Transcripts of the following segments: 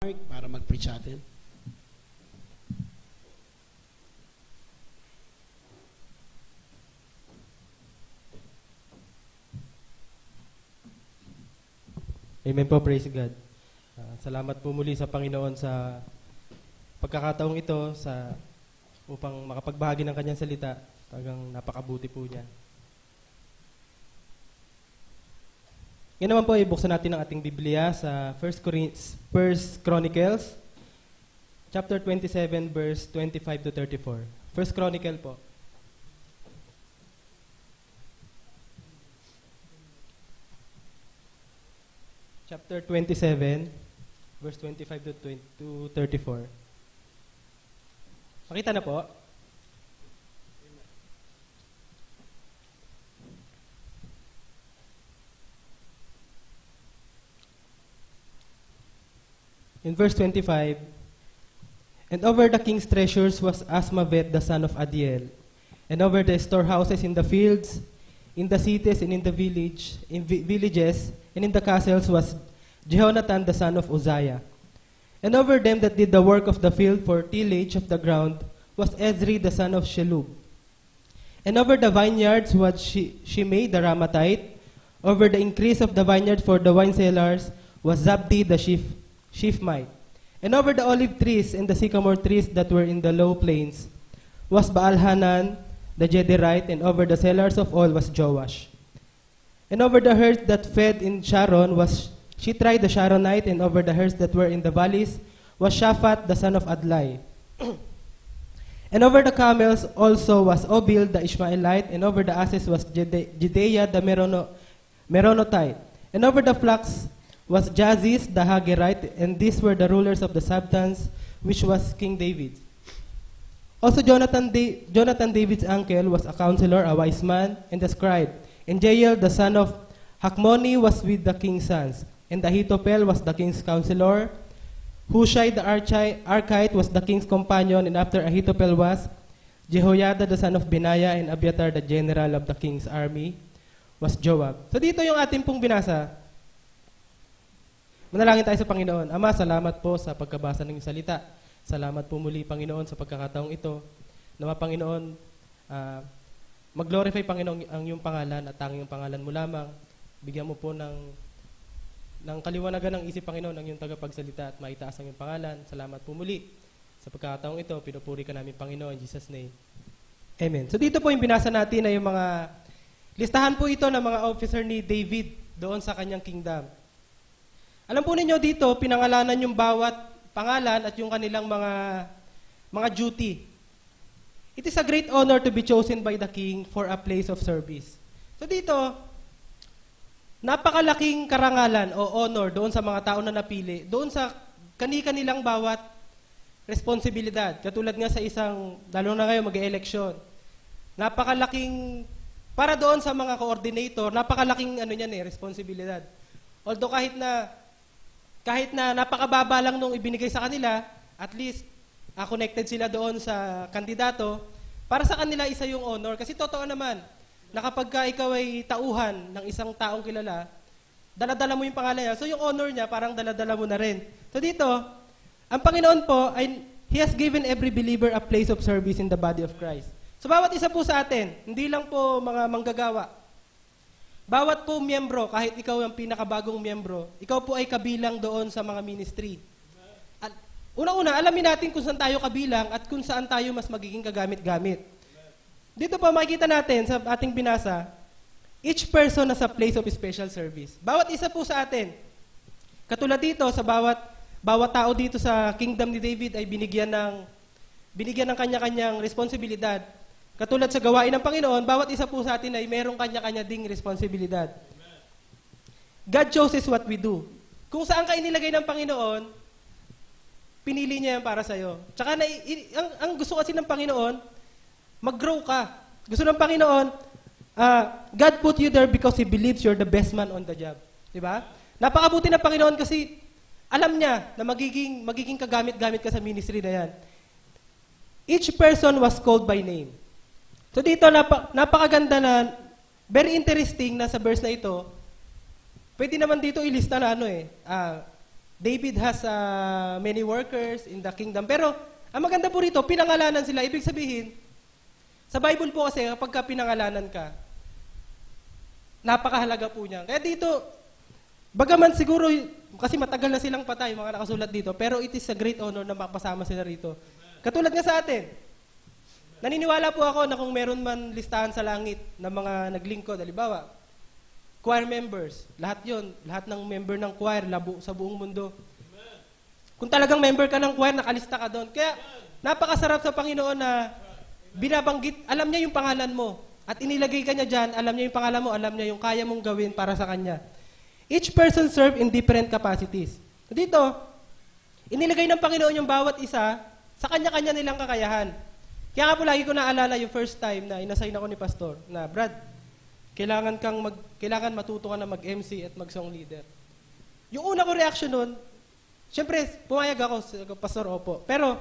Mark para mag-preach atin. Amen po, praise God. Salamat po muli sa Panginoon sa pagkakataong ito upang makapagbahagi ng kanyang salita. Talagang napakabuti po niya. Ngayon naman po, ibuksan natin ang ating Biblia sa 1 Chronicles, chapter 27, verse 25 to 34. 1 Chronicle po. Chapter 27, verse 25 to 34. Makita na po? In verse 25, and over the king's treasures was Asmavet the son of Adiel, and over the storehouses in the fields, in the cities and in the villages, and in the castles was Jehonathan the son of Uzziah. And over them that did the work of the field for tillage of the ground was Ezri the son of Shelub. And over the vineyards was Shimei the Ramathite. Over the increase of the vineyard for the wine cellars was Zabdi the Shifmite. And over the olive trees and the sycamore trees that were in the low plains was Baal-Hanan the Jederite, and over the cellars of oil was Joash. And over the herds that fed in Sharon was Shitrai the Sharonite, and over the herds that were in the valleys was Shaphat the son of Adlai. And over the camels also was Obil the Ishmaelite, and over the asses was Judea the Meronotite. And over the flocks was Jaziz the Hagerite, and these were the rulers of the substance, which was King David. Also Jonathan, David's uncle, was a counselor, a wise man, and a scribe. And Jael the son of Hakmoni was with the king's sons. And Ahithophel was the king's counselor. Hushai the Archite was the king's companion, and after Ahithophel was Jehoiada the son of Benaiah, and Abiathar the general of the king's army was Joab. So dito yung ating pong binasa. Manalangin tayo sa Panginoon. Ama, salamat po sa pagkabasa ng iyong salita. Salamat po muli, Panginoon, sa pagkakataong ito. Nawa, Panginoon, mag-glorify, Panginoon, ang iyong pangalan at tanging pangalan mo lamang. Bigyan mo po ng kaliwanagan ng isip, Panginoon, ang iyong tagapagsalita at maitaas ang iyong pangalan. Salamat po muli. Sa pagkakataong ito, pinupuri ka namin, Panginoon, in Jesus' name. Amen. So dito po yung binasa natin na yung mga, listahan po ito ng mga officer ni David doon sa kanyang kingdom. Alam po ninyo dito, pinangalanan yung bawat pangalan at yung kanilang mga duty. It is a great honor to be chosen by the king for a place of service. So dito, napakalaking karangalan o honor doon sa mga tao na napili, doon sa kani-kanilang bawat responsibilidad. Katulad nga sa lalo na ngayon mag-eleksyon. Napakalaking, para doon sa mga coordinator, napakalaking responsibilidad. Although kahit na napakababa lang nung ibinigay sa kanila, at least connected sila doon sa kandidato, para sa kanila isa yung honor. Kasi totoo naman, na kapag ikaw ay tauhan ng isang taong kilala, daladala mo yung pangalan niya. So yung honor niya, parang daladala mo na rin. So dito, ang Panginoon po, He has given every believer a place of service in the body of Christ. So bawat isa po sa atin, hindi lang po mga manggagawa, bawat po miyembro, kahit ikaw ang pinakabagong miyembro, ikaw po ay kabilang doon sa mga ministry. At una-una, alamin natin kung saan tayo kabilang at kung saan tayo mas magiging kagamit-gamit. Dito po makikita natin sa ating binasa, each person has a place of special service. Bawat isa po sa atin. Katulad dito, sa bawat tao dito sa kingdom ni David ay binigyan ng kanya-kanyang responsibilidad. Katulad sa gawain ng Panginoon, bawat isa po sa atin ay merong kanya-kanya ding responsibilidad. God chooses what we do. Kung saan ka inilagay ng Panginoon, pinili niya yan para sa'yo. Tsaka ang gusto kasi ng Panginoon, mag-grow ka. Gusto ng Panginoon, God put you there because He believes you're the best man on the job. Diba? Napakabuti ng Panginoon kasi alam niya na magiging kagamit-gamit ka sa ministry na yan. Each person was called by name. So dito, napakaganda na, very interesting na sa verse na ito, pwede naman dito ilista na David has many workers in the kingdom. Pero, ang maganda po rito, pinangalanan sila. Ibig sabihin, sa Bible po kasi, kapag ka pinangalanan ka, napakahalaga po niya. Kaya dito, bagaman siguro, kasi matagal na silang patay, mga nakasulat dito, pero it is a great honor na makapasama sila rito. Katulad nga sa atin, naniniwala po ako na kung meron man listahan sa langit ng mga naglingkod, halimbawa, choir members, lahat yon, lahat ng member ng choir sa buong mundo. Kung talagang member ka ng choir, nakalista ka doon. Kaya, napakasarap sa Panginoon na binabanggit, alam niya yung pangalan mo. At inilagay ka niya dyan, alam niya yung pangalan mo, alam niya yung kaya mong gawin para sa Kanya. Each person serve in different capacities. Dito, inilagay ng Panginoon yung bawat isa sa kanya-kanya nilang kakayahan. Kaya nga po lagi ko naalala yung first time na inassign ako ni Pastor, na Brad, kailangan matuto ka na mag-MC at mag-song leader. Yung una ko reaction nun, siyempre, pumayag ako, Pastor, opo. Pero,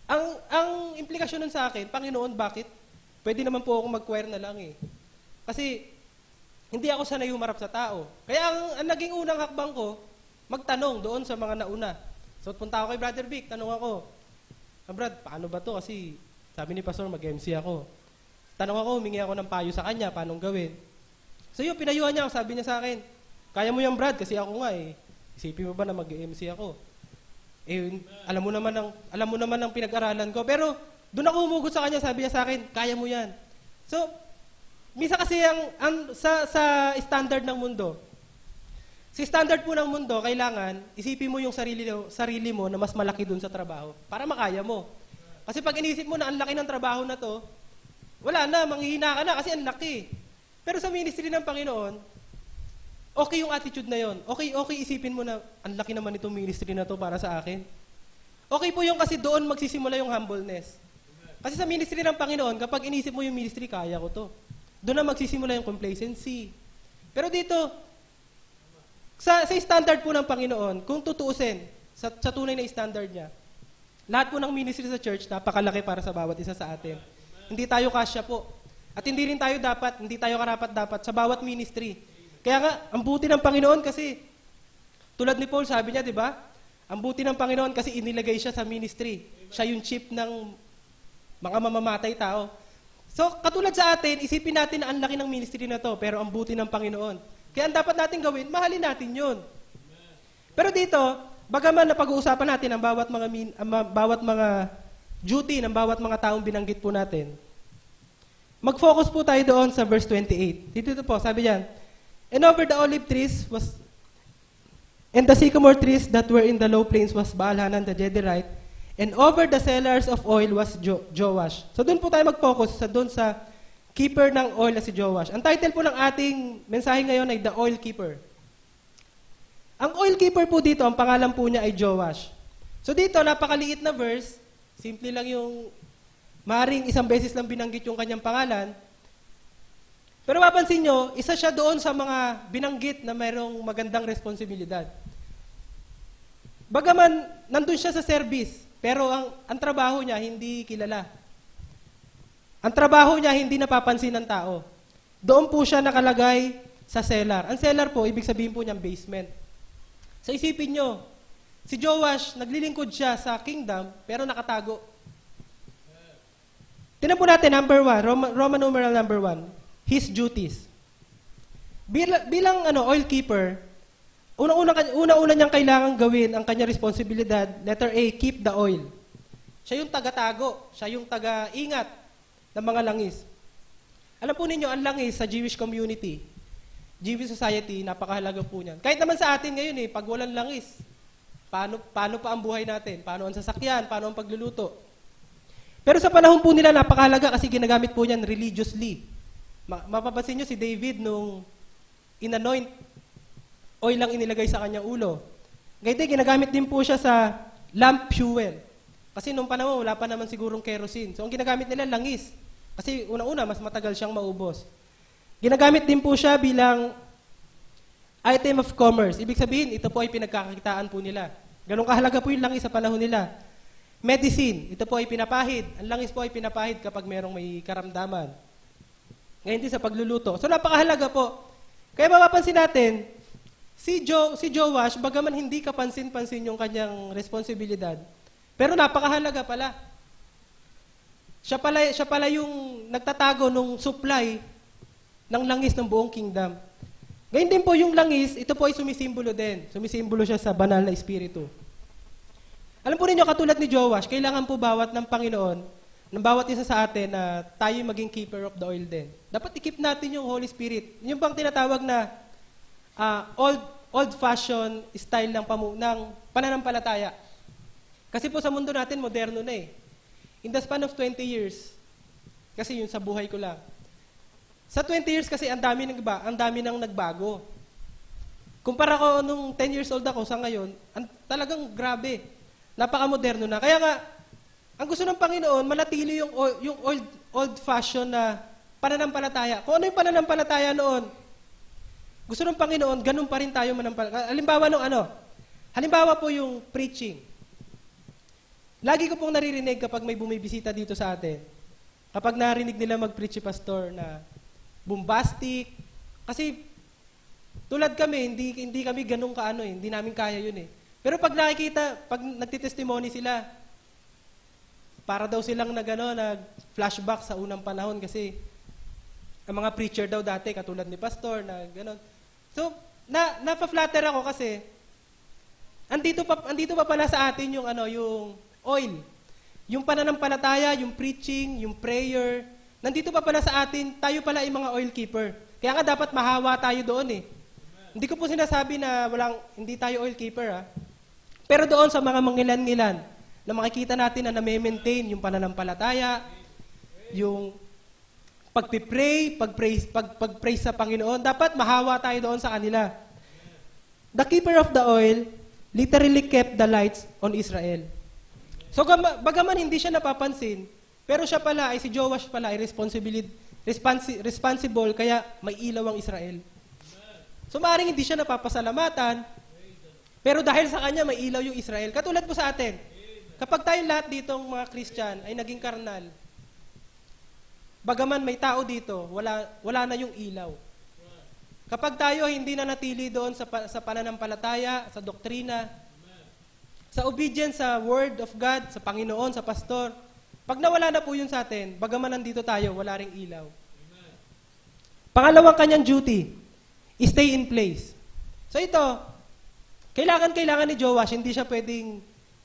ang implikasyon nun sa akin, Panginoon, bakit? Pwede naman po ako mag-choir na lang eh. Kasi, hindi ako sanay humarap sa tao. Kaya ang naging unang hakbang ko, magtanong doon sa mga nauna. So, punta ako kay Brother Vic, tanong ako, Brad, paano ba to? Kasi sabi ni Pastor, mag-MC ako. Tanong ako, humingi ako ng payo sa kanya, paano gawin? So yun, pinayuhan niya ako, sabi niya sa akin, kaya mo yan Brad, kasi ako nga eh. Isipin mo ba na mag-MC ako? Eh, alam mo naman ang pinag-aralan ko. Pero, doon ako humugot sa kanya, sabi niya sa akin, kaya mo yan. So, misa kasi sa standard ng mundo, si standard po ng mundo, kailangan, isipin mo yung sarili mo na mas malaki dun sa trabaho para makaya mo. Kasi pag inisip mo na ang laki ng trabaho na to, wala na, manghihina ka na kasi ang laki. Pero sa ministry ng Panginoon, okay yung attitude na yon. Okay isipin mo na ang laki naman itong ministry na to para sa akin. Okay po yung kasi doon magsisimula yung humbleness. Kasi sa ministry ng Panginoon, kapag inisip mo yung ministry, kaya ko to. Doon na magsisimula yung complacency. Pero dito, sa standard po ng Panginoon, kung tutuusin, sa tunay na standard niya, lahat po ng ministry sa church, napakalaki para sa bawat isa sa atin. Hindi tayo kasya po. At hindi tayo karapat-dapat sa bawat ministry. Kaya nga, ang buti ng Panginoon kasi, tulad ni Paul, sabi niya, di ba? Ang buti ng Panginoon kasi inilagay siya sa ministry. Siya yung chief ng mga mamamatay tao. So, katulad sa atin, isipin natin na ang laki ng ministry na to, pero ang buti ng Panginoon. Kaya ang dapat natin gawin, mahalin natin yun. Pero dito, bagaman na pag-uusapan natin ang bawat mga duty ng bawat mga taong binanggit po natin, mag-focus po tayo doon sa verse 28. Dito po, sabi diyan, and over the olive trees and the sycamore trees that were in the low plains was Baal-Hanan the Jederite, and over the cellars of oil was Joash. So doon po tayo mag-focus doon sa keeper ng oil na si Joash. Ang title po ng ating mensahe ngayon ay The Oil Keeper. Ang oil keeper po dito, ang pangalan po niya ay Joash. So dito, napakaliit na verse, simple lang yung, maaaring isang beses lang binanggit yung kanyang pangalan. Pero mapansin nyo, isa siya doon sa mga binanggit na mayroong magandang responsibilidad. Bagaman, nandun siya sa service, pero ang trabaho niya hindi kilala. Ang trabaho niya hindi napapansin ng tao. Doon po siya nakalagay sa cellar. Ang cellar po, ibig sabihin po niyang basement. Sa isipin nyo, si Joash, naglilingkod siya sa kingdom, pero nakatago. Tingnan po natin, number 1, Roman numeral number 1, his duties. Bilang oil keeper, una-una niyang kailangan gawin ang kanyang responsibilidad, letter A, keep the oil. Siya yung taga-tago, siya yung taga-ingat ng mga langis. Alam po ninyo, ang langis sa Jewish community, Jewish society, napakahalaga po niyan. Kahit naman sa atin ngayon pag walang langis, paano pa ang buhay natin? Paano ang sasakyan? Paano ang pagluluto? Pero sa panahon po nila, napakahalaga kasi ginagamit po niyan religiously. Mapapansin nyo si David nung inanoint, oil lang inilagay sa kanyang ulo. Ganyan, ginagamit din po siya sa lamp fuel. Kasi nung panahon, wala pa naman sigurong kerosene. So, ang ginagamit nila, langis. Kasi una-una, mas matagal siyang maubos. Ginagamit din po siya bilang item of commerce. Ibig sabihin, ito po ay pinagkakakitaan po nila. Ganun kahalaga po yung langis sa panahon nila. Medicine, ito po ay pinapahid. Ang langis po ay pinapahid kapag merong may karamdaman. Ngayon din sa pagluluto. So, napakahalaga po. Kaya mapapansin natin, Si Joash, bagaman hindi kapansin-pansin yung kanyang responsibilidad, pero napakahalaga pala. Siya pala yung nagtatago ng supply ng langis ng buong kingdom. Gayun din po yung langis, ito po ay sumisimbolo din. Sumisimbolo siya sa banal na espiritu. Alam po ninyo, katulad ni Joash, kailangan po bawat ng Panginoon, ng bawat isa sa atin na tayo maging keeper of the oil din. Dapat i-keep natin yung Holy Spirit. Yung bang tinatawag na old-fashioned style ng pananampalataya. Kasi po sa mundo natin, moderno na eh. In the span of 20 years, kasi yun sa buhay ko lang. Sa 20 years kasi ang dami nang nagbago. Kumpara ko nung 10 years old ako sa ngayon, talagang grabe. Napaka-moderno na. Kaya nga, ang gusto ng Panginoon, manatili yung old-fashioned na pananampalataya. Kung ano yung pananampalataya noon, gusto ng Panginoon, ganun pa rin tayo manampalataya. Halimbawa po yung preaching. Lagi ko pong naririnig kapag may bumibisita dito sa atin, kapag narinig nila mag-preach si pastor na bombastic, kasi tulad kami, hindi kami ganun hindi namin kaya yun eh. Pero pag nagtitestimony sila, para daw silang nag-flashback sa unang panahon kasi ang mga preacher daw dati, katulad ni pastor, na gano'n. So, napa-flatter ako kasi, andito pa pala sa atin yung oil. Yung pananampalataya, yung preaching, yung prayer, nandito pa pala sa atin, tayo pala ay mga oil keeper. Kaya nga dapat mahawa tayo doon eh. Hindi ko po sinasabi na hindi tayo oil keeper Pero doon sa mga mangilan-ngilan, na makikita natin na na-maintain yung pananampalataya, yung pag-praise sa Panginoon, dapat mahawa tayo doon sa kanila. The keeper of the oil literally kept the lights on Israel. So, bagaman hindi siya napapansin, pero si Joash pala ay responsible, kaya may ilaw ang Israel. So, maaaring hindi siya napapasalamatan, pero dahil sa kanya, may ilaw yung Israel. Katulad po sa atin, kapag tayong lahat ditong mga Christian ay naging karnal, bagaman may tao dito, wala na yung ilaw. Kapag tayo hindi na natili doon sa pananampalataya, sa doktrina, sa obedience sa Word of God, sa Panginoon, sa pastor, pag nawala na po yun sa atin, bagaman nandito tayo, wala ring ilaw. Amen. Pangalawang kanyang duty, stay in place. So ito, kailangan ni Joash, hindi siya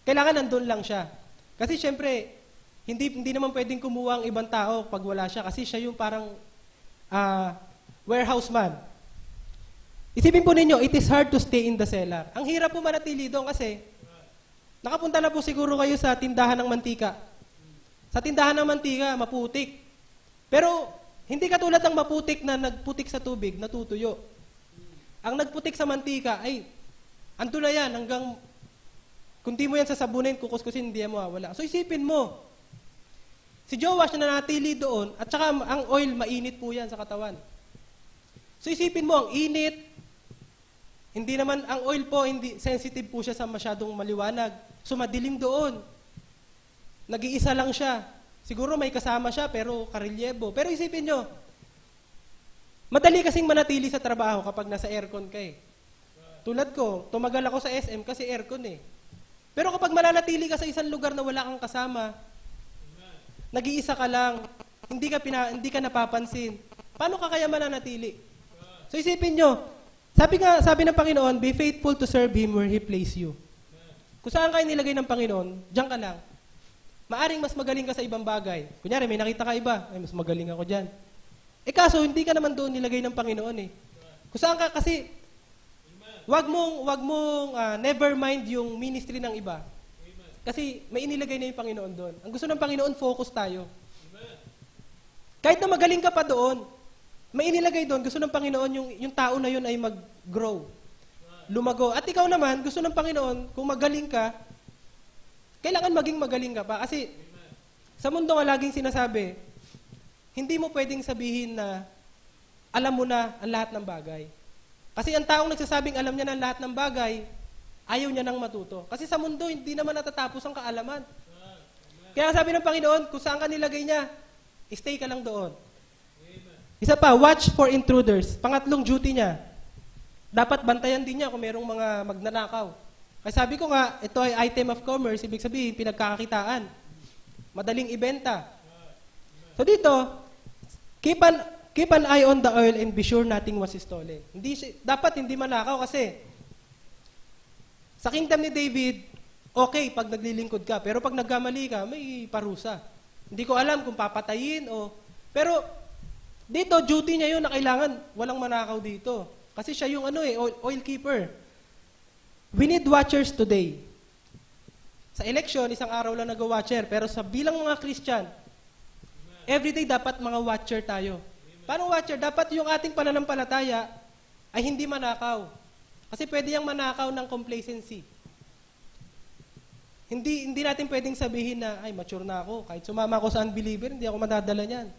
kailangan nandun lang siya. Kasi syempre, hindi naman pwedeng kumuha ang ibang tao pag wala siya, kasi siya yung parang warehouse man. Isipin po ninyo, it is hard to stay in the cellar. Ang hirap po manatili doon kasi, nakapunta na po siguro kayo sa tindahan ng mantika. Sa tindahan ng mantika, maputik. Pero, hindi katulad ng maputik na nagputik sa tubig, natutuyo. Ang nagputik sa mantika, ando na yan, hanggang, kung di mo yan sasabunin, kukuskusin, hindi yan mawawala. So, isipin mo, si Joash na nanatili doon, at saka ang oil, mainit po yan sa katawan. So, isipin mo, ang init, hindi naman, ang oil po, hindi sensitive po siya sa masyadong maliwanag. So, madilim doon. Nag-iisa lang siya. Siguro may kasama siya, pero karelyebo. Pero isipin nyo, madali kasing manatili sa trabaho kapag nasa aircon ka eh. Tulad ko, tumagal ako sa SM kasi aircon eh. Pero kapag mananatili ka sa isang lugar na wala kang kasama, nag-iisa ka lang, hindi ka napapansin, paano ka kaya mananatili? So isipin nyo, sabi ng Panginoon, be faithful to serve Him where He placed you. Kung saan kayo nilagay ng Panginoon, diyan ka lang. Maaring mas magaling ka sa ibang bagay. Kunyari, may nakita ka iba, mas magaling ako dyan. Kaso, hindi ka naman doon nilagay ng Panginoon eh. Kung saan ka, kasi, wag mong never mind yung ministry ng iba. Kasi, may inilagay na yung Panginoon doon. Ang gusto ng Panginoon, focus tayo. Kahit na magaling ka pa doon, may inilagay doon, gusto ng Panginoon yung tao na yun ay mag-grow. Lumago. At ikaw naman, gusto ng Panginoon, kung magaling ka, kailangan maging magaling ka pa. Kasi, sa mundo nga laging sinasabi, hindi mo pwedeng sabihin na alam mo na ang lahat ng bagay. Kasi ang taong nagsasabing alam niya na lahat ng bagay, ayaw niya nang matuto. Kasi sa mundo, hindi naman natatapos ang kaalaman. Kaya sabi ng Panginoon, kung saan ka nilagay niya, stay ka lang doon. Isa pa, watch for intruders. Pangatlong duty niya, dapat bantayan din niya kung merong mga magnanakaw. Kaya sabi ko nga, ito ay item of commerce, ibig sabihin, pinagkakakitaan. Madaling ibenta. So dito, keep an eye on the oil and be sure nothing was stolen. Dapat hindi manakaw kasi sa kingdom ni David, okay pag naglilingkod ka, pero pag nagkamali ka, may parusa. Hindi ko alam kung papatayin o... Pero dito, duty niya yun na kailangan walang manakaw dito. Kasi siya yung oil keeper. We need watchers today. Sa election, isang araw lang nag-watcher. Pero sa bilang mga Christian, everyday dapat mga watcher tayo. Paano watcher? Dapat yung ating pananampalataya ay hindi manakaw. Kasi pwede yung manakaw ng complacency. Hindi natin pwedeng sabihin na, ay, mature na ako. Kahit sumama ako sa unbeliever, hindi ako madadala niyan.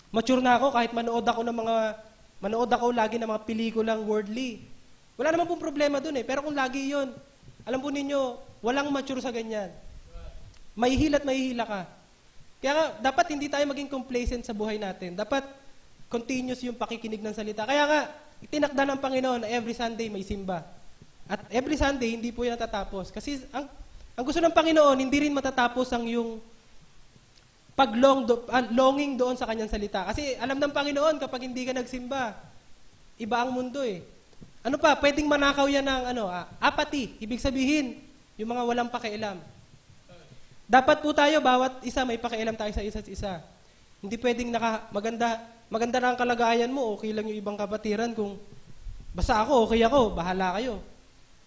Mature na ako kahit manood ako lagi ng mga pelikulang worldly. Wala naman pong problema dun eh. Pero kung lagi yon, alam po ninyo, walang mature sa ganyan. Mahihila at mahihila ka. Kaya nga, dapat hindi tayo maging complacent sa buhay natin. Dapat continuous yung pakikinig ng salita. Kaya nga, itinakda ng Panginoon na every Sunday may simba. At every Sunday, hindi po yan natatapos. Kasi ang gusto ng Panginoon, hindi rin matatapos ang yung longing doon sa kanyang salita. Kasi alam ng Panginoon, kapag hindi ka nagsimba, iba ang mundo eh. Ano pa, pwedeng manakaw yan ng apathy. Ibig sabihin, yung mga walang pakialam. Dapat po tayo, bawat isa, may pakialam tayo sa isa't isa. Hindi pwedeng maganda na ang kalagayan mo, okay lang yung ibang kapatiran kung basta ako, okay ako, bahala kayo.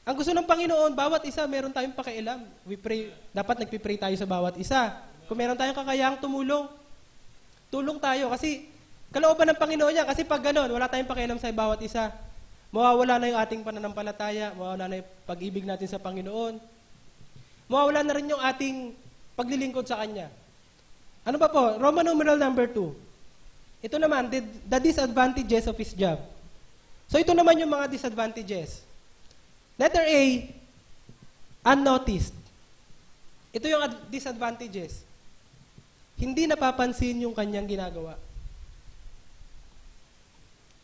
Ang gusto ng Panginoon, bawat isa, meron tayong pakialam. We pray, dapat nagpipray tayo sa bawat isa. Kung meron tayong kakayahang tumulong, tulong tayo. Kasi, kalooban ng Panginoon yan. Kasi pag gano'n, wala tayong pakialam sa bawat isa. Mawawala na yung ating pananampalataya, mawawala na yung pag-ibig natin sa Panginoon. Mawawala na rin yung ating paglilingkod sa Kanya. Ano pa po? Roman numeral number 2. Ito naman, the disadvantages of His job. So ito naman yung mga disadvantages. Letter A, unnoticed. Ito yung disadvantages. Hindi napapansin yung kanyang ginagawa.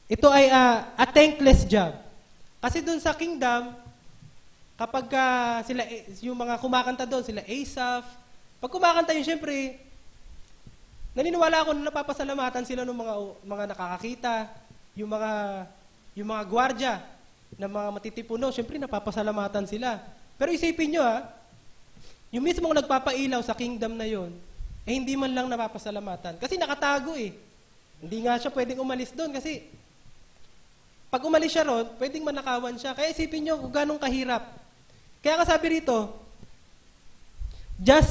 Ito ay a thankless job. Kasi dun sa kingdom, kapag yung mga kumakanta doon, sila Asaph, pag kumakanta yun, syempre, naniniwala ako na napapasalamatan sila ng mga nakakakita, yung mga gwardya, na mga matitipuno, syempre napapasalamatan sila. Pero isipin nyo yung mismong nagpapailaw sa kingdom na yon, hindi man lang napapasalamatan. Kasi nakatago eh. Hindi nga siya pwedeng umalis doon kasi pag umalis siya ron, pwedeng manakawan siya. Kaya isipin nyo kung ganong kahirap. Kaya kasabi rito, just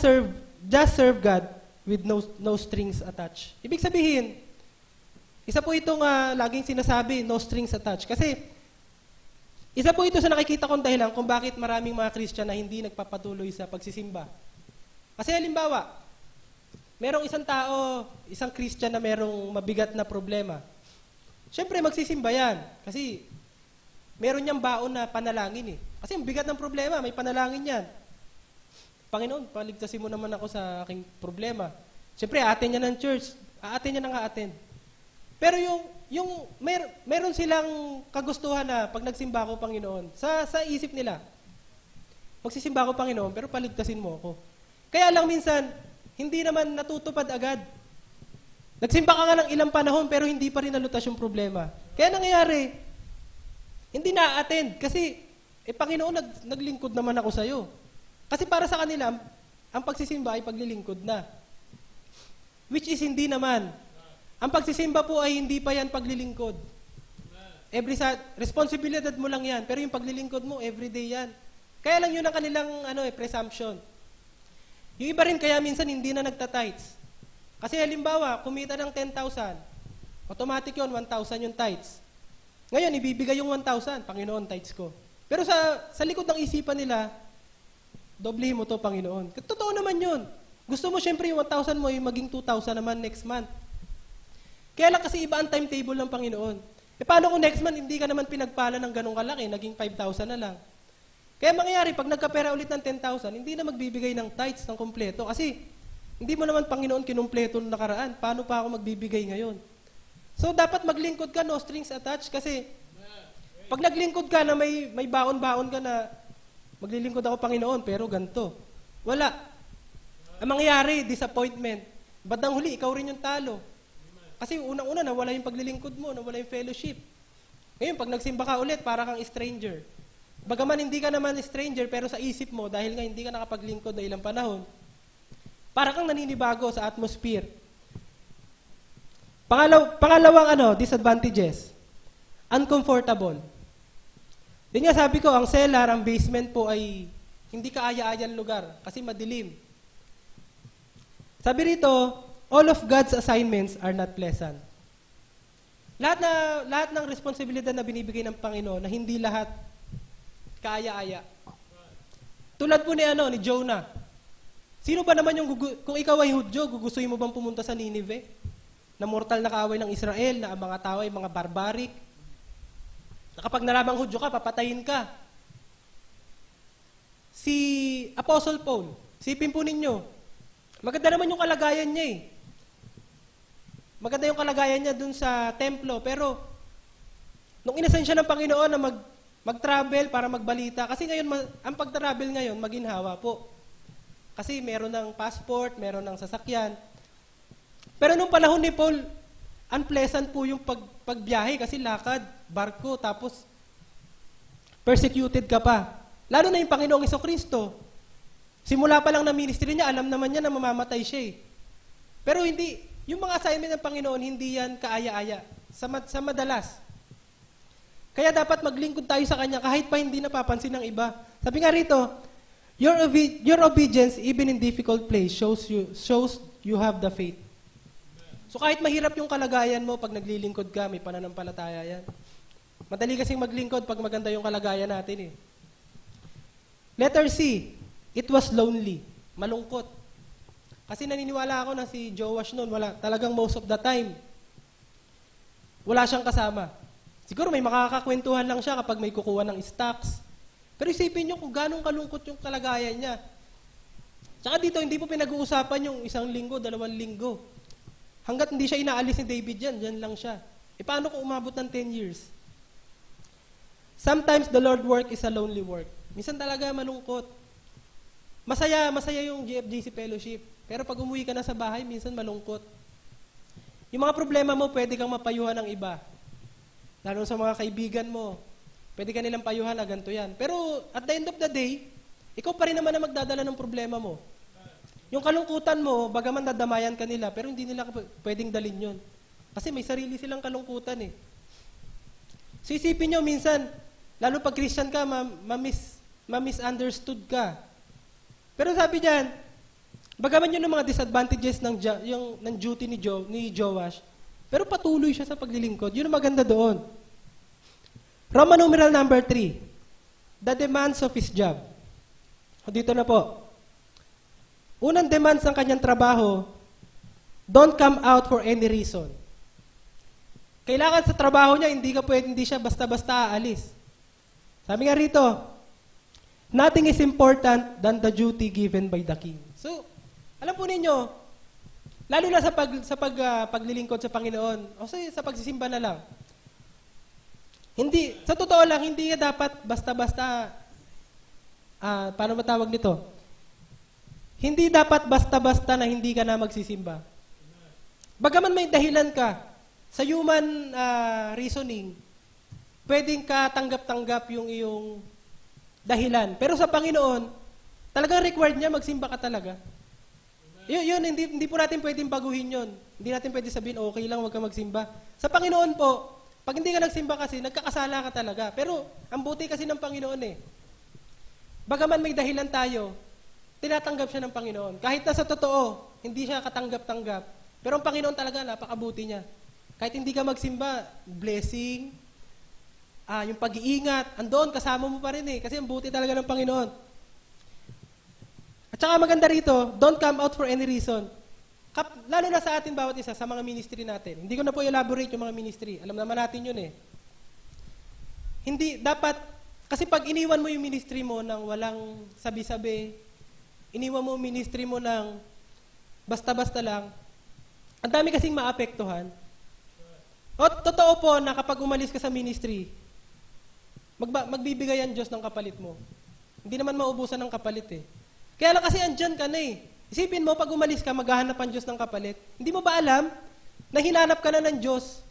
serve God with no strings attached. Ibig sabihin, isa po itong laging sinasabi, no strings attached. Kasi isa po ito sa nakikita kong dahilan kung bakit maraming mga Christian na hindi nagpapatuloy sa pagsisimba. Kasi halimbawa, merong isang Christian na merong mabigat na problema. Siyempre, magsisimba yan. Kasi meron niyang baon na panalangin eh. Kasi ang bigat ng problema, may panalangin yan. Panginoon, paligtasin mo naman ako sa aking problema. Siyempre, aaten niya ng church. Aaten niya nang aaten. Pero meron silang kagustuhan na pag nagsimba ako, Panginoon, sa isip nila, magsisimba ako, Panginoon, pero paligtasin mo ako. Kaya lang minsan, hindi naman natutupad agad. Nagsimba ka nga ng ilang panahon, pero hindi pa rin nalutas yung problema. Kaya nangyayari, hindi na-attend. Kasi, Panginoon, naglingkod naman ako sa'yo. Kasi para sa kanila, ang pagsisimba ay paglilingkod na. Which is hindi naman. Ang pagsisimba po ay hindi pa yan paglilingkod. Responsibilidad mo lang yan, pero yung paglilingkod mo, everyday yan. Kaya lang yun ang kanilang presumption. Yung iba rin kaya minsan hindi na nagta-tithes. Kasi halimbawa, kumita ng 10,000, automatic yun, 1,000 yung tithes. Ngayon, ibibigay yung 1,000, Panginoon, tithes ko. Pero sa likod ng isipan nila, doblehin mo to, Panginoon. Totoo naman yun. Gusto mo syempre yung 1,000 mo, yung maging 2,000 naman next month. Kaya lang kasi iba ang timetable ng Panginoon. Paano kung next month, hindi ka naman pinagpala ng ganong kalaki, naging 5,000 na lang. Kaya mangyayari, pag nagkapera ulit ng 10,000, hindi na magbibigay ng tithes ng kompleto. Kasi, hindi mo naman, Panginoon, kinumpleto nung nakaraan. Paano pa ako magbibigay ngayon? So, dapat maglingkod ka, no strings attached, kasi Pag naglingkod ka na may baon-baon ka na maglilingkod ako Panginoon, pero ganito. Wala. Ang mangyayari, disappointment. Bandang huli, ikaw rin yung talo. Kasi unang-una, nawala yung paglilingkod mo, nawala yung fellowship. Ngayon, pag nagsimba ka ulit, para kang stranger. Bagaman hindi ka naman stranger, pero sa isip mo, dahil nga hindi ka nakapaglingkod na ilang panahon, para kang naninibago sa atmosphere. Pangalawang disadvantages. Uncomfortable. Yun nga sabi ko, ang cellar, ang basement po ay hindi kaaya-ayang lugar kasi madilim. Sabi rito, all of God's assignments are not pleasant. Lahat ng responsibilidad na binibigay ng Panginoon na hindi lahat kaaya-aya. Tulad po ni Jonah. Sino ba naman kung ikaw ay Hudyo, gugustuhin mo bang pumunta sa Nineveh? Na mortal na kaaway ng Israel, na ang mga tao ay mga barbaric. Na kapag nalamang Hudyo ka, papatayin ka. Si Apostle Paul, sipin po ninyo, maganda naman yung kalagayan niya eh. Maganda yung kalagayan niya dun sa templo, pero nung inasan siya ng Panginoon na mag-travel para magbalita, kasi ngayon, ang pag-travel ngayon, maginhawa po. Kasi meron ng passport, meron ng sasakyan. Pero nung panahon ni Paul, unpleasant po yung pagbiyahe kasi lakad, barko, tapos persecuted ka pa. Lalo na yung Panginoong Jesucristo. Simula pa lang na ministry niya, alam naman niya na mamamatay siya eh. Pero hindi, yung mga assignment ng Panginoon, hindi yan kaaya-aya. Sa madalas. Kaya dapat maglingkod tayo sa Kanya kahit pa hindi napapansin ng iba. Sabi nga rito, your obedience even in difficult place shows you have the faith. So kahit mahirap yung kalagayan mo pag naglilingkod ka, may pananampalataya yan. Madali kasing maglingkod pag maganda yung kalagayan natin eh. Letter C, it was lonely. Malungkot. Kasi naniniwala ako na si Joash noon, talagang most of the time, wala siyang kasama. Siguro may makakakwentuhan lang siya kapag may kukuha ng stocks. Pero isipin niyo kung ganong kalungkot yung kalagayan niya. Tsaka dito, hindi po pinag-uusapan yung 1 linggo, 2 linggo. Hanggat hindi siya inaalis ni David dyan lang siya. E paano kung umabot ng 10 years? Sometimes the Lord work is a lonely work. Minsan talaga malungkot. Masaya yung GFGC Fellowship. Pero pag umuwi ka na sa bahay, minsan malungkot. Yung mga problema mo, pwede kang mapayuhan ng iba. Lalo sa mga kaibigan mo, pwede ka nilang payuhan na ganito yan. Pero at the end of the day, ikaw pa rin naman na magdadala ng problema mo. Yung kalungkutan mo, bagaman dadamayan ka nila, pero hindi nila pwedeng dalin yun. Kasi may sarili silang kalungkutan eh. So isipin nyo, minsan, lalo pag Christian ka, ma-misunderstood ka. Pero sabi diyan, bagaman yun ng mga disadvantages ng duty ni Joash, pero patuloy siya sa paglilingkod. Yun ang maganda doon. Roman numeral number 3, the demands of his job. O dito na po. Unang demands ng kanyang trabaho, don't come out for any reason. Kailangan sa trabaho niya, hindi siya basta-basta aalis. Sabi nga rito, nothing is important than the duty given by the king. So, alam po ninyo, lalo na sa paglilingkod sa Panginoon, o sa pagsisimba na lang, sa totoo lang, hindi nga dapat basta-basta, paano matawag nito? Hindi dapat basta-basta na hindi ka na magsisimba. Bagaman may dahilan ka, sa human reasoning, pwedeng ka tanggap-tanggap yung iyong dahilan. Pero sa Panginoon, talagang required niya, magsimba ka talaga. Yun, hindi po natin pwedeng baguhin yun. Hindi natin pwede sabihin, okay lang, huwag ka magsimba. Sa Panginoon po, pag hindi ka nagsimba kasi, nagkakasala ka talaga. Pero, ang buti kasi ng Panginoon eh. Bagaman may dahilan tayo, tinatanggap siya ng Panginoon. Kahit na sa totoo, hindi siya katanggap-tanggap. Pero ang Panginoon talaga, napakabuti niya. Kahit hindi ka magsimba, blessing, yung pag-iingat, andoon, kasama mo pa rin eh. Kasi ang buti talaga ng Panginoon. At saka maganda rito, don't come out for any reason. Lalo na sa atin bawat isa, sa mga ministry natin. Hindi ko na po elaborate yung mga ministry. Alam naman natin yun eh. Hindi, dapat, kasi pag iniwan mo yung ministry mo ng walang sabi-sabi, iniwan mo yung ministry mo ng basta-basta lang, ang dami kasing maapektuhan. O, totoo po na kapag umalis ka sa ministry, magbibigay ang Diyos ng kapalit mo. Hindi naman maubusan ng kapalit eh. Kaya lang kasi andyan ka na eh. Isipin mo, pag umalis ka, maghahanap ang Diyos ng kapalit. Hindi mo ba alam na hinanap ka na ng Diyos?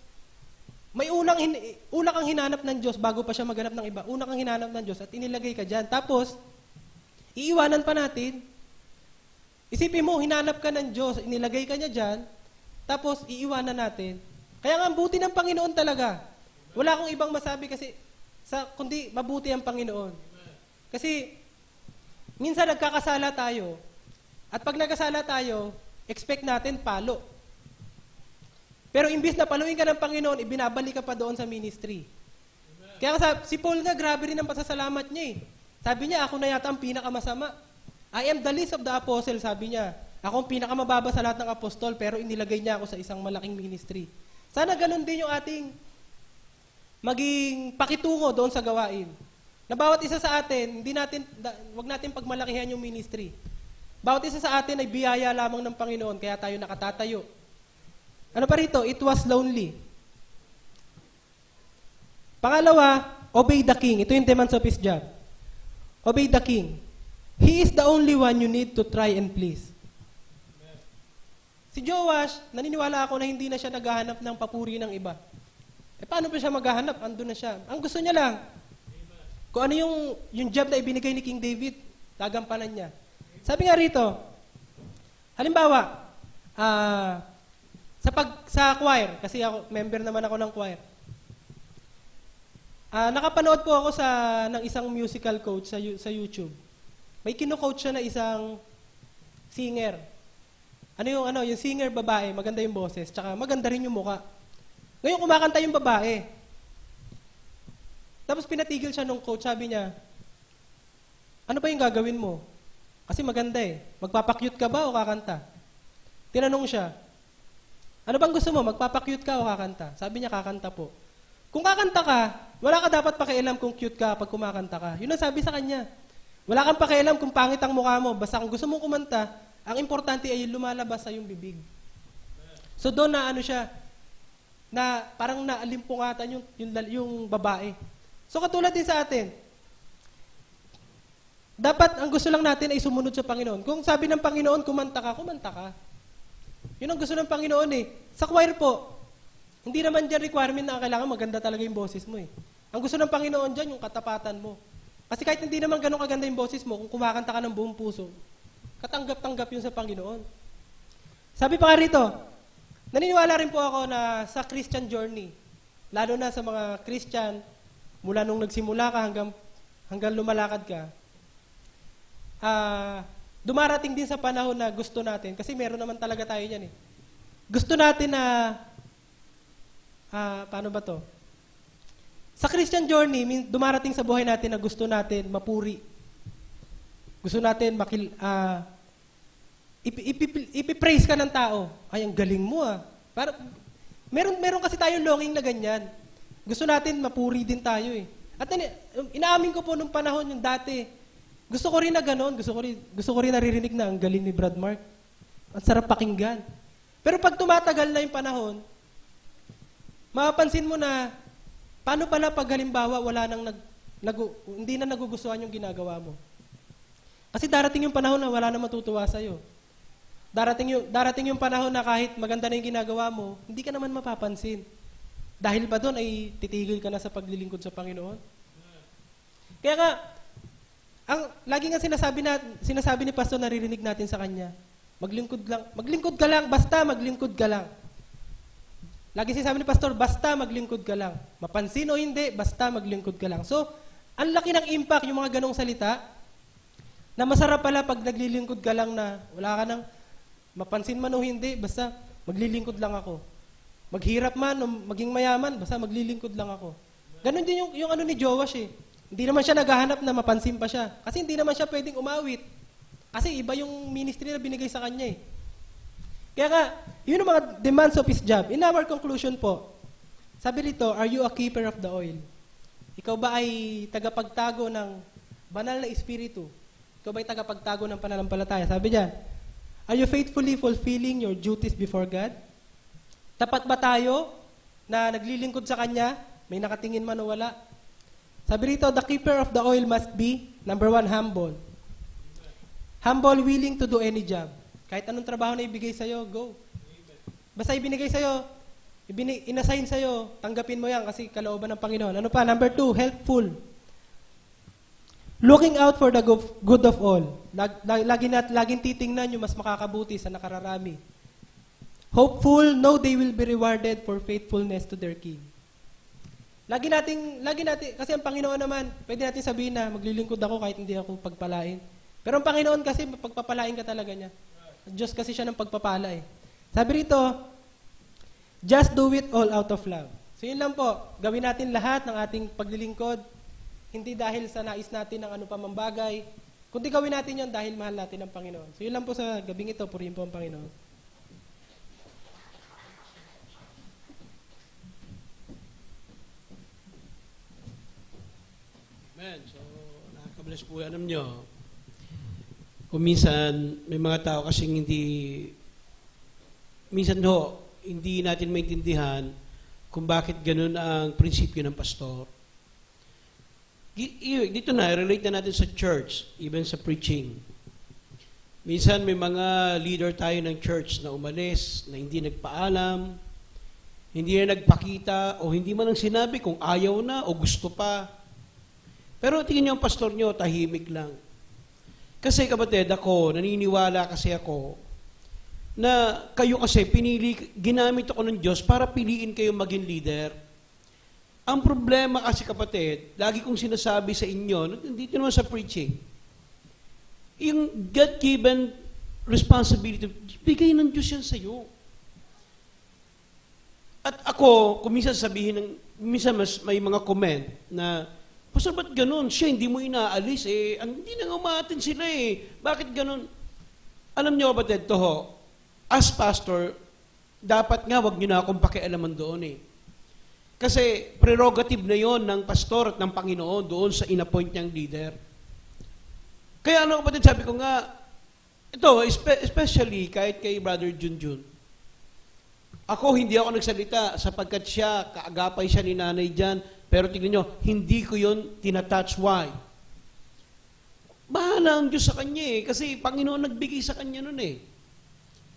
May una kang hinanap ng Diyos bago pa siya maghanap ng iba. Una kang hinanap ng Diyos at inilagay ka dyan. Tapos, iiwanan pa natin. Isipin mo, hinanap ka ng Diyos, inilagay ka niya dyan, tapos iiwanan natin. Kaya nga, buti ng Panginoon talaga. Wala akong ibang masabi kasi, kundi mabuti ang Panginoon. Kasi, minsan nagkakasala tayo, at pag nagkasala tayo, expect natin palo. Pero imbis na paluin ka ng Panginoon, ibinabalik ka pa doon sa ministry. Kaya si Paul nga, grabe rin ang pasasalamat niya eh. Sabi niya, ako na yata ang pinakamasama. I am the least of the apostle, sabi niya. Ako ang pinakamababa sa lahat ng apostol, pero inilagay niya ako sa isang malaking ministry. Sana ganun din yung ating maging pakitungo doon sa gawain. Na bawat isa sa atin, wag natin pagmalakihan yung ministry. Bawat isa sa atin ay biyaya lamang ng Panginoon, kaya tayo nakatatayo. Ano pa rito? It was lonely. Pangalawa, obey the king. Ito yung demands of his job. Obey the king. He is the only one you need to try and please. Si Joash, naniniwala ako na hindi na siya naghahanap ng papuri ng iba. Paano pa siya maghahanap? Andun na siya. Ang gusto niya lang, kung ano yung job na ibinigay ni King David, gagampanan niya. Sabi nga rito, halimbawa, sa choir, kasi member naman ako ng choir, nakapanood po ako ng isang musical coach sa YouTube. May kino-coach siya na isang singer. Yung singer babae, maganda yung boses, tsaka maganda rin yung muka. Ngayon kumakanta yung babae. Tapos pinatigil siya nung coach, sabi niya, ano ba yung gagawin mo? Kasi maganda eh. Magpapakyut ka ba o kakanta? Tinanong siya, ano bang gusto mo? Magpapakyut ka o kakanta? Sabi niya, kakanta po. Kung kakanta ka, wala ka dapat pakialam kung cute ka pag kumakanta ka. Yun ang sabi sa kanya. Wala kang pakialam kung pangit ang mukha mo. Basta kung gusto mong kumanta, ang importante ay lumalabas sa iyong bibig. So doon na siya, na parang naalimpungatan yung babae. So katulad din sa atin, dapat ang gusto lang natin ay sumunod sa Panginoon. Kung sabi ng Panginoon, kumanta ka, kumanta ka. Yun ang gusto ng Panginoon eh. Sa choir po, hindi naman dyan requirement na kailangan maganda talaga yung boses mo eh. Ang gusto ng Panginoon dyan, yung katapatan mo. Kasi kahit hindi naman ganun kaganda yung boses mo, kung kumakanta ka ng buong puso, katanggap-tanggap yun sa Panginoon. Sabi pa nga rito, naniniwala rin po ako na sa Christian journey, lalo na sa mga Christian, mula nung nagsimula ka hanggang lumalakad ka, dumarating din sa panahon na gusto natin, kasi meron naman talaga tayo yan eh. Gusto natin na, paano ba to? Sa Christian journey, dumarating sa buhay natin na gusto natin mapuri. Gusto natin ipipraise ka ng tao. Ay, ang galing mo ah. Meron kasi tayong longing na ganyan. Gusto natin mapuri din tayo eh. At inaamin ko po nung panahon yung dati, gusto ko rin na gano'n, gusto ko rin naririnig na ang galing ni Brad Mark. Ang sarap pakinggan. Pero pag tumatagal na yung panahon, mapapansin mo na, paano pala pag halimbawa hindi na nagugustuhan yung ginagawa mo? Kasi darating yung panahon na wala na matutuwa sa'yo. Darating yung panahon na kahit maganda na yung ginagawa mo, hindi ka naman mapapansin. Dahil ba doon ay titigil ka na sa paglilingkod sa Panginoon? Kaya nga, lagi nga sinasabi ni Pastor, naririnig natin sa kanya, maglingkod ka lang, basta maglingkod ka lang. Lagi sinasabi ni Pastor, basta maglingkod ka lang. Mapansin o hindi, basta maglingkod ka lang. So, ang laki ng impact yung mga ganong salita, na masarap pala pag naglilingkod ka lang na wala ka nang mapansin man o hindi, basta maglilingkod lang ako. Maghirap man o maging mayaman, basta maglilingkod lang ako. Ganon din yung ni Joash eh. Hindi naman siya naghahanap na mapansin pa siya. Kasi hindi naman siya pwedeng umawit. Kasi iba yung ministry na binigay sa kanya eh. Kaya nga, yun ang mga demands of his job. In our conclusion po, sabi rito, are you a keeper of the oil? Ikaw ba ay tagapagtago ng banal na espiritu? Ikaw ba ay tagapagtago ng pananampalataya? Sabi diyan, are you faithfully fulfilling your duties before God? Tapat ba tayo na naglilingkod sa Kanya? May nakatingin man o wala? Sabi rito, the keeper of the oil must be, number 1, humble. Humble, willing to do any job. Kahit anong trabaho na ibigay sa'yo, go. Basta ibinigay sa'yo, inassign sa'yo, tanggapin mo yan kasi kalooban ng Panginoon. Ano pa? Number 2, helpful. Looking out for the good of all. Laging titingnan yung mas makakabuti sa nakararami. Hopeful, know they will be rewarded for faithfulness to their King. Lagi natin, kasi ang Panginoon naman, pwede natin sabihin na maglilingkod ako kahit hindi ako pagpalain. Pero ang Panginoon kasi, pagpapalain ka talaga niya. Diyos kasi siya ng pagpapala eh. Sabi rito, just do it all out of love. So yun lang po, gawin natin lahat ng ating paglilingkod, hindi dahil sa nais natin ng ano pa mang bagay, kundi gawin natin yan dahil mahal natin ang Panginoon. So yun lang po sa gabing ito, purihin po ang Panginoon. So, nakakabless po. Alam nyo, kung minsan, may mga tao kasing hindi natin maintindihan kung bakit ganun ang prinsipyo ng pastor. Dito na, relate na natin sa church, even sa preaching. Minsan, may mga leader tayo ng church na umalis, na hindi nagpaalam, hindi na nagpakita, o hindi man ang sinabi kung ayaw na o gusto pa. Pero tingin niyo ang pastor niyo, tahimik lang. Kasi kapatid, naniniwala kasi ako, na kayo kasi ginamit ako ng Diyos para piliin kayo maging leader. Ang problema kasi kapatid, lagi kong sinasabi sa inyo, dito naman sa preaching, yung God-given responsibility, bigay ng Diyos yan sa iyo. At ako, kung minsan minsan may mga comment na, Pastor, ba't ganun? Siya, hindi mo inaalis eh. Hindi na nga umaatin sila eh. Bakit ganun? Alam niyo kapatid, as pastor, dapat nga wag niyo na akong pakialaman doon eh. Kasi prerogative na yon ng pastor at ng Panginoon doon sa inappoint niyang leader. Kaya kapatid, sabi ko nga, ito, especially kahit kay Brother Junjun, hindi ako nagsalita sapagkat kaagapay siya ni nanay dyan. Pero tignan nyo, hindi ko yun tinatouch. Why? Bahala ang Diyos sa kanya eh. Kasi Panginoon nagbigay sa kanya nun eh.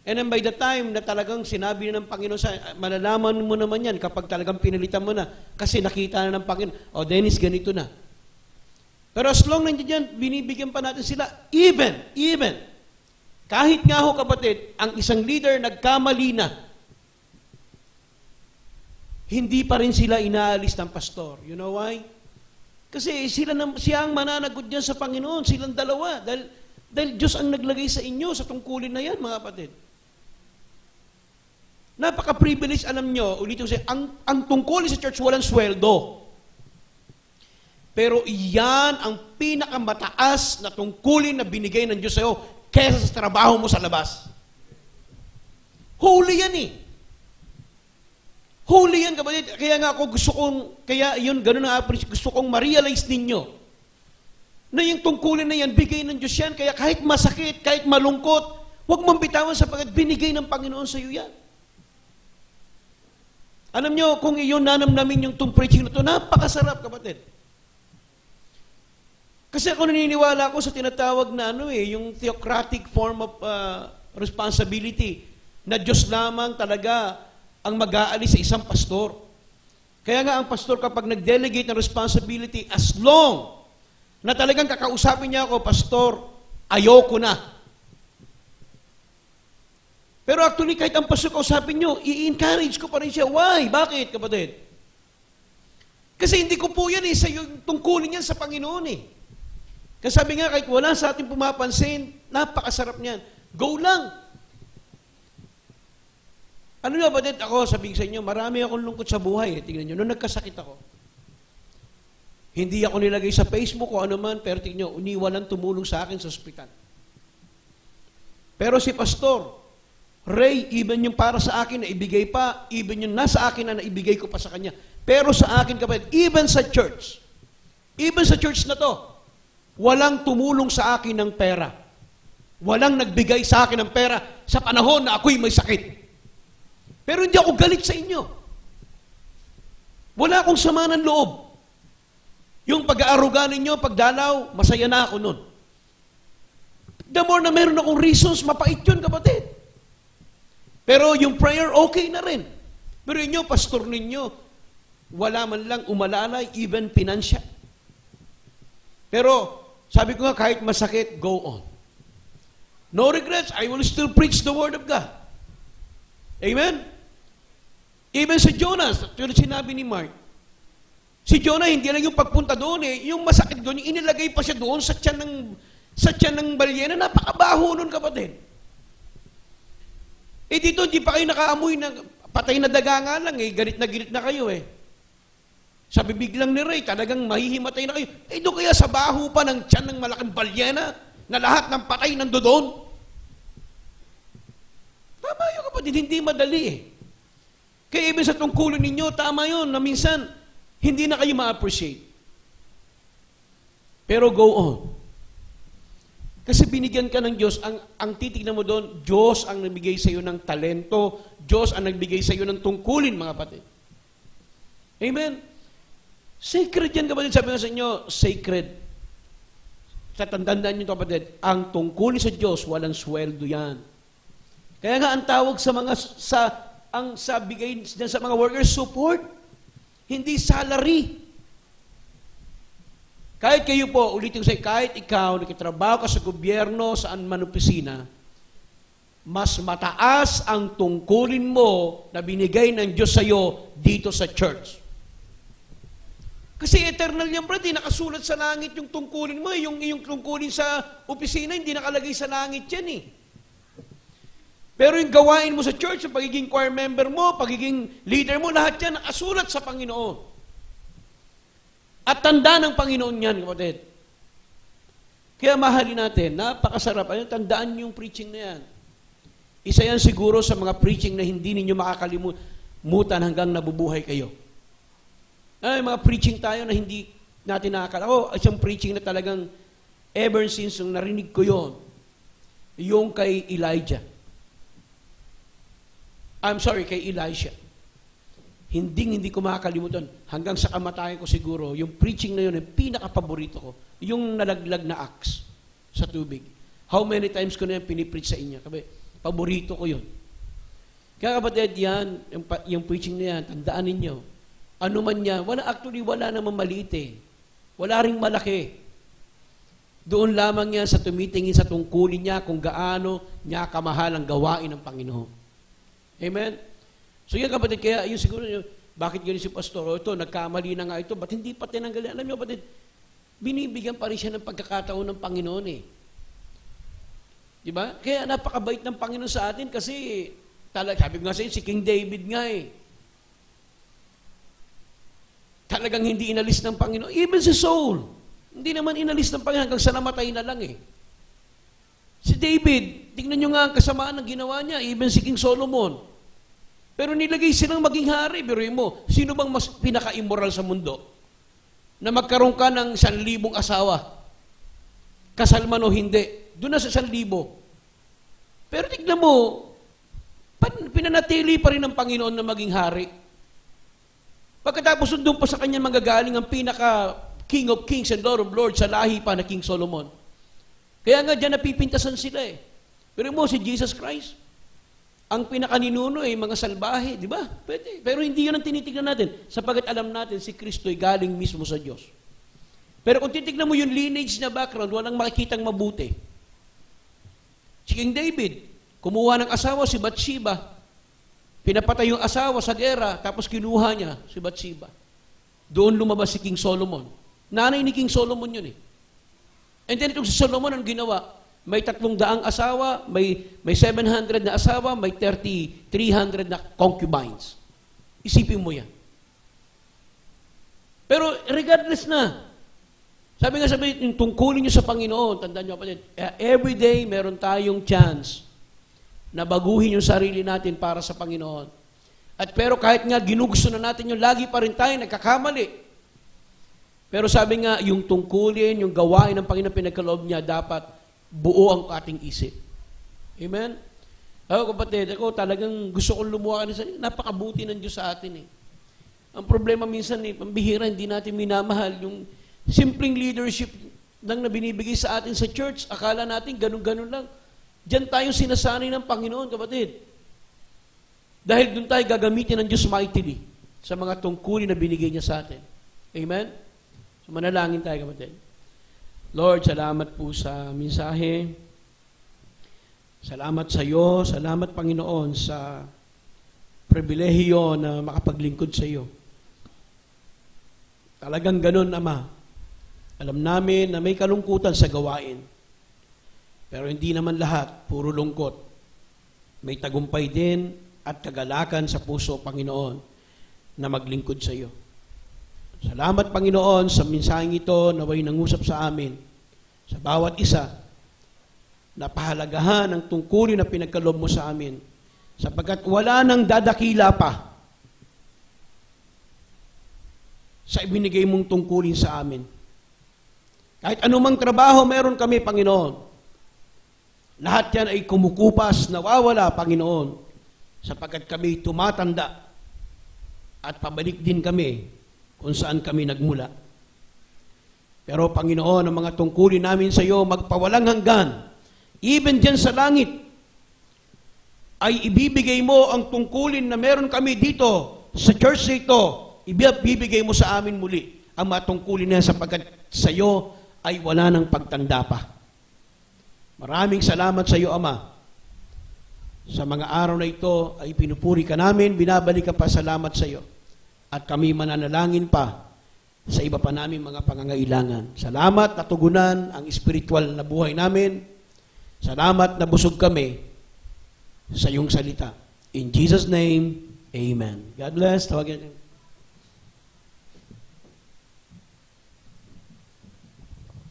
And then by the time na talagang sinabi na ng Panginoon, malalaman mo naman yan kapag talagang pinilitan mo na. Kasi nakita na ng Panginoon, Dennis, ganito na. Pero as long nandiyan yan, binibigyan pa natin sila. Even. Kahit nga ho kapatid, ang isang leader nagkamali na, hindi pa rin sila inaalis ng pastor. You know why? Kasi siya ang mananagot dyan sa Panginoon. Silang dalawa. Dahil Diyos ang naglagay sa inyo sa tungkulin na yan, mga kapatid. Napaka-privilege, alam nyo, ulitin ko siya, ang tungkulin sa church walang sweldo. Pero iyan ang pinakamataas na tungkulin na binigay ng Diyos sa iyo kaysa sa trabaho mo sa labas. Holy yan eh. Holy yan, kapatid. Kaya nga ako gusto kong ma-realize ninyo na yung tungkulin na yan, bigay ng Diyos yan. Kaya kahit masakit, kahit malungkot, huwag mong bitawan sapagkat binigay ng Panginoon sa iyo yan. Alam nyo, kung iyon nanamnamin yung preaching na ito, napakasarap, kapatid. Kasi ako naniniwala ako sa tinatawag na yung theocratic form of responsibility na Diyos lamang talaga ang mag-aalis sa isang pastor. Kaya nga ang pastor kapag nag-delegate ng responsibility, as long na talagang kakausapin niya ako, Pastor, ayoko na. Pero actually, kahit ang pastor kausapin niyo, i-encourage ko pa rin siya. Why? Bakit, kapatid? Kasi hindi ko po yan sa yung tungkulin yan sa Panginoon eh. Kasi sabi nga, kahit wala sa ating pumapansin, napakasarap niyan. Go lang. Ano nga ba din ako, sabihin sa inyo, marami akong lungkot sa buhay. Tingnan nyo, nung nagkasakit ako, hindi ako nilagay sa Facebook o ano man, pero tingnan nyo, walang tumulong sa akin sa ospital. Pero si Pastor, Ray, even yung para sa akin na ibigay pa, even yung nasa akin na naibigay ko pa sa kanya. Pero sa akin, kapatid, even sa church na to, walang tumulong sa akin ng pera. Walang nagbigay sa akin ng pera sa panahon na ako'y may sakit. Pero hindi ako galit sa inyo. Wala akong sama ng loob. Yung pag-aaruga ninyo, pagdalaw, masaya na ako nun. The more na meron akong reasons, mapait yun, kapatid. Pero yung prayer, okay na rin. Pero inyo, pastor ninyo, wala man lang umalalay, even financial. Pero, sabi ko nga, kahit masakit, go on. No regrets, I will still preach the word of God. Amen? Even sa Jonas, yung sinabi ni Mark, si Jonah, hindi lang yung pagpunta doon yung masakit doon, yung inilagay pa siya doon sa tiyan ng balyena, napakabaho nun, kapatid. Dito, hindi pa kayo nakaamoy na patay na daga nga lang galit na kayo Sa bibig lang ni Ray, talagang mahihimatay na kayo. Doon kaya sa baho pa ng tiyan ng malaking balyena, na lahat ng patay nando doon. Tama yun, kapatid, hindi madali Kaya even sa tungkulin ninyo, tama yun, na minsan, hindi na kayo ma-appreciate. Pero go on. Kasi binigyan ka ng Diyos, ang titignan mo doon, Diyos ang nagbigay sa iyo ng talento, Diyos ang nagbigay sa iyo ng tungkulin, mga kapatid. Amen? Sacred yan, kapatid. Sabi nga sa inyo, sacred. Tandaan nyo, kapatid, ang tungkulin sa Diyos, walang sweldo yan. Kaya nga, ang tawag sa mga, sa bigay sa mga workers, support. Hindi salary. Kahit kayo po, ulitin ko sa'yo, kahit ikaw, nakitrabaho ka sa gobyerno, saan man opisina, mas mataas ang tungkulin mo na binigay ng Diyos sa'yo dito sa church. Kasi eternal yan, brad, nakasulat sa langit yung tungkulin mo. Yung tungkulin sa opisina, hindi nakalagay sa langit yan Pero yung gawain mo sa church, yung pagiging choir member mo, pagiging leader mo, lahat yan nakasulat sa Panginoon. At tanda ng Panginoon yan, kapatid. Kaya mahalin natin, napakasarap. Tandaan niyo yung preaching na yan. Isa yan siguro sa mga preaching na hindi ninyo makakalimutan hanggang nabubuhay kayo. Mga preaching tayo na hindi natin nakakala. Isang preaching na talagang ever since nung narinig ko yon, yung kay Elijah. Kay Elisha. Hindi ko makakalimutan. Hanggang sa kamatayan ko siguro, yung preaching na yun, yung pinaka-paborito ko, yung nalaglag na axe sa tubig. How many times ko na yan pinipreach sa inyo? Paborito ko yun. Kaya kapatid, yan, yung preaching na yan, tandaan ninyo, ano man yan, wala namang maliit Wala ring malaki. Doon lamang yan sa tumitingin sa tungkulin niya kung gaano niya kamahal ang gawain ng Panginoon. Amen? So yan kapatid, kaya yun siguro, bakit ganyan si pastor? Ito, nagkamali na nga ito, ba't hindi pa tinanggalin? Alam niyo kapatid, binibigyan pa rin siya ng pagkakataon ng Panginoon Diba? Kaya napakabait ng Panginoon sa atin kasi, sabi ko nga sa inyo, si King David nga Talagang hindi inalis ng Panginoon. Even si Saul, hindi naman inalis ng Panginoon hanggang sa namatay na lang Si David, tingnan nyo nga ang kasamaan ng ginawa niya, even si King Solomon. Pero nilagay silang maging hari. Biruin mo, sino bang mas pinaka-immoral sa mundo? Na magkaroon ka ng 1,000 asawa. Kasal man o hindi. Doon na sa 1,000. Pero tignan mo, pinanatili pa rin ng Panginoon na maging hari. Pagkatapos doon pa sa kanya magagaling ang pinaka-King of Kings and Lord of Lords sa lahi pa na King Solomon. Kaya nga dyan napipintasan sila Pero mo, si Jesus Christ, ang pinakaninuno mga salbahe, di ba? Pwede. Pero hindi yun ang tinitignan natin, sapagkat alam natin si Kristo ay galing mismo sa Diyos. Pero kung titignan mo yung lineage na background, walang makikitang mabuti. Si King David, kumuha ng asawa si Bathsheba, pinapatay yung asawa sa gera, tapos kinuha niya si Bathsheba. Doon lumabas si King Solomon. Nanay ni King Solomon yun And then itong si Solomon ang ginawa, may 300 asawa, may 700 na asawa, may 300 na concubines. Isipin mo yan. Pero regardless na, sabi, yung tungkulin nyo sa Panginoon, tandaan nyo kapatid, every day meron tayong chance na baguhin yung sarili natin para sa Panginoon. Pero kahit nga ginugusto na natin yung lagi pa rin tayo nagkakamali. Pero sabi nga, yung tungkulin, yung gawain ng Panginoon pinagkaloob niya, dapat buo ang ating isip. Amen? Kapatid, ako talagang gusto kong lumuha ka na napakabuti ng Diyos sa atin Ang problema minsan, pambihira, hindi natin minamahal Simpleng leadership lang na binibigay sa atin sa church. Akala natin ganun-ganun lang. Diyan tayo sinasanay ng Panginoon, kapatid. Dahil doon tayo gagamitin ng Diyos mightily sa mga tungkulin na binigay niya sa atin. Amen? So manalangin tayo, kapatid. Lord, salamat po sa mensahe. Salamat sa iyo. Salamat, Panginoon, sa pribilehiyo na makapaglingkod sa iyo. Talagang ganun, Ama. Alam namin na may kalungkutan sa gawain. Pero hindi naman lahat, puro lungkot. May tagumpay din at kagalakan sa puso, Panginoon, na maglingkod sa iyo. Salamat, Panginoon, sa mensaheng ito na way nangusap sa amin, sa bawat isa, na pahalagahan ang tungkulin na pinagkaloob mo sa amin, sapagkat wala nang dadakila pa sa ibinigay mong tungkulin sa amin. Kahit anumang trabaho meron kami, Panginoon, lahat yan ay kumukupas, nawawala, Panginoon, sapagkat kami tumatanda at pabalik din kami kung saan kami nagmula. Pero, Panginoon, ang mga tungkulin namin sa iyo magpawalang hanggan, even dyan sa langit, ay ibibigay mo ang tungkulin na meron kami dito sa church na ito, ibibigay mo sa amin muli ang mga tungkulin na sapagkat sa iyo ay wala ng pagtanda pa. Maraming salamat sa iyo, Ama. Sa mga araw na ito ay pinupuri ka namin, binabalik ka pa, salamat sa iyo. At kami mananalangin pa sa iba pa namin mga pangangailangan. Salamat na tugunan ang spiritual na buhay namin. Salamat na busog kami sa iyong salita. In Jesus' name, Amen. God bless. Tawagin.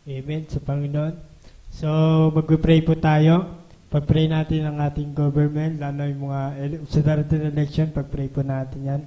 Amen sa Panginoon. So, mag-pray po tayo. Pag-pray natin ang ating government, lalo yung mga sa darating election, pag-pray po natin yan.